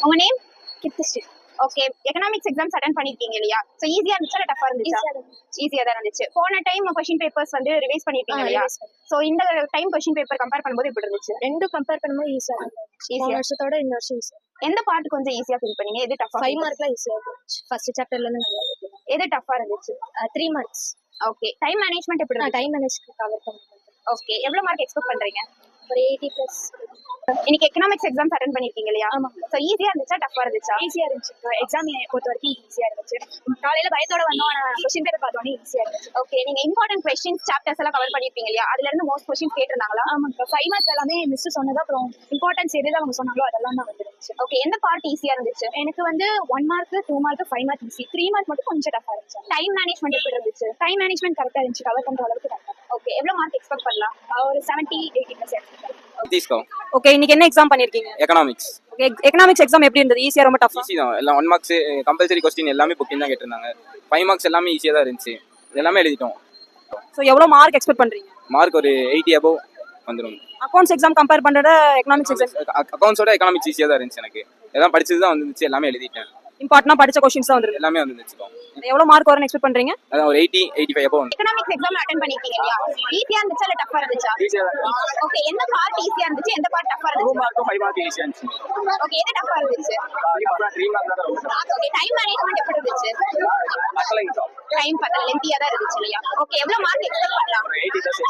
உங்க name? Krishni. Okay, economics exams attend பண்ணிருக்கீங்க இல்லையா? சோ ஈஸியா இருந்துச்சா இல்ல டஃபா இருந்துச்சா? ஈஸியா தான் இருந்துச்சு. போன டைம் क्वेश्चन பேப்பர்ஸ் வந்து ரிவைஸ் பண்ணிருப்பீங்க இல்லையா? சோ இந்த டைம் क्वेश्चन பேப்பர் கம்பேர் பண்ணும்போது எப்படி இருந்துச்சு? ரெண்டும் கம்பேர் பண்ணும்போது ஈஸியா இருந்துச்சு. போன வருஷத்தோட இந்த வருஷம் ஈஸியா. எந்த பார்ட் கொஞ்சம் ஈஸியா ஃபீல் பண்ணீங்க? எது டஃபா? 5 மார்க்ல ஈஸியா இருந்துச்சு. ஃபர்ஸ்ட் சாப்டர்ல இருந்து நல்லா இருந்துச்சு. எது டஃபா இருந்துச்சு? 3 மார்க்ஸ். ஓகே, டைம் மேனேஜ்மென்ட் எப்படி இருந்துச்சு? டைம் மேனேஜ்மென்ட் கவர் பண்ணிட்டேன். ஓகே, எவ்வளவு மார்க் எக்ஸ்பெக்ட் பண்றீங்க? ஒரு 80 பிளஸ். இன்னைக்கு எக்கனாமிக்ஸ் எக்ஸாம்ஸ் அட்டெண்ட் பண்ணிருக்கீங்க இல்லையா? ஆமா. சோ ஈஸியா இருந்துச்சா டஃபா இருந்துச்சா? ஈஸியா இருந்துச்சு. எக்ஸாம் பொறுத்த வரைக்கும் ஈஸியா இருந்துச்சு. காலையில பயத்தோட வந்தோம், ஆனா क्वेश्चन பேப்பர் பார்த்தோனே ஈஸியா இருந்துச்சு. ஓகே, நீங்க இம்பார்ட்டன்ட் क्वेश्चंस சாப்டர்ஸ் எல்லாம் கவர் பண்ணிருப்பீங்க இல்லையா? அதுல இருந்து மோஸ்ட் क्वेश्चंस கேட்டிருந்தாங்களா? ஆமா. 5 மார்க்ஸ் எல்லாமே மிஸ் சொன்னது, அப்புறம் இம்பார்ட்டன்ஸ் எது அவங்க சொன்னாங்களோ அதெல்லாம் தான் வந்துருச்சு. ஓகே, எந்த பார்ட் ஈஸியா இருந்துச்சு? எனக்கு வந்து 1 mark, 2 mark, 5 mark easy. 3 mark மட்டும் கொஞ்சம் டஃபா இருந்துச்சு. டைம் மேனேஜ்மென்ட் எப்படி இருந்துச்சு? டைம் மேனேஜ்மென்ட் கரெக்டா இருந்துச்சு. கவர் பண்ற அளவுக்கு கரெக்டா. ஓகே, எவ்வளவு மார்க் எக்ஸ்பெக்ட் பண்ணலாம்? ஒரு 70 80 பிளஸ் எடுத்துட்டேன். தீஸ்கோ. ஓகே, இன்னைக்கு என்ன எக்ஸாம் பண்ணிருக்கீங்க? எக்கனாமிக்ஸ். ஓகே, எக்கனாமிக்ஸ் எக்ஸாம் எப்படி இருந்தது? ஈஸியா ரொம்ப டஃபா? ஈஸி தான். எல்லாம் 1 மார்க்ஸ் கம்பல்சரி கொஸ்டின் எல்லாமே புக்கிங் தான் கேட்டிருந்தாங்க. 5 மார்க்ஸ் எல்லாமே ஈஸியாக தான் இருந்துச்சு. எல்லாமே எழுதிட்டோம். ஸோ எவ்வளோ மார்க் எக்ஸ்பெக்ட் பண்றீங்க? மார்க் ஒரு 80 அபோவ் வந்துடும். அக்கௌண்ட்ஸ் எக்ஸாம் கம்பேர் பண்றத எக்கனாமிக்ஸ் எக்ஸாம் அக்கௌண்ட்ஸோட எக்கனாமிக்ஸ் ஈஸியாக தான் இருந்துச்சு. எனக்கு எல்லாம் படிச்சது தான் வந்துச்சு. எல்லாமே எழுதிட்டேன். இம்பார்ட்டனா படிச்ச क्वेश्चंस தான் வந்திருக்கு. எல்லாமே வந்துச்சு. எவ்வளோ மார்க் வரும்னு எக்ஸ்பெக்ட் பண்றீங்க? அதான் ஒரு 80 85 அபோவ் வந்து. எக்கனாமிக்ஸ் எக்ஸாம் அட்டெண்ட் பண்ணிருக்கீங்க இல்லையா? ஈஸியா இருந்துச்சா இல்ல டஃபா இருந்துச்சா? ஓகே, எந்த பார்ட் ஈஸியா இருந்துச்சு, எந்த பார்ட் டஃபா இருந்துச்சு? 2 மார்க் 5 மார்க் ஈஸியா இருந்துச்சு. ஓகே, எது டஃபா இருந்துச்சு? அப்புறம் 3 மார்க் தான் ரொம்ப. ஓகே, டைம் மேனேஜ்மென்ட் எப்படி இருந்துச்சு? டைம் பத்தல லென்த்தியா தான் இருந்துச்சு இல்லையா? ஓகே, எவ்வளவு மார்க் எக்ஸ்பெக்ட் பண்ணலாம்? 80 பிளஸ்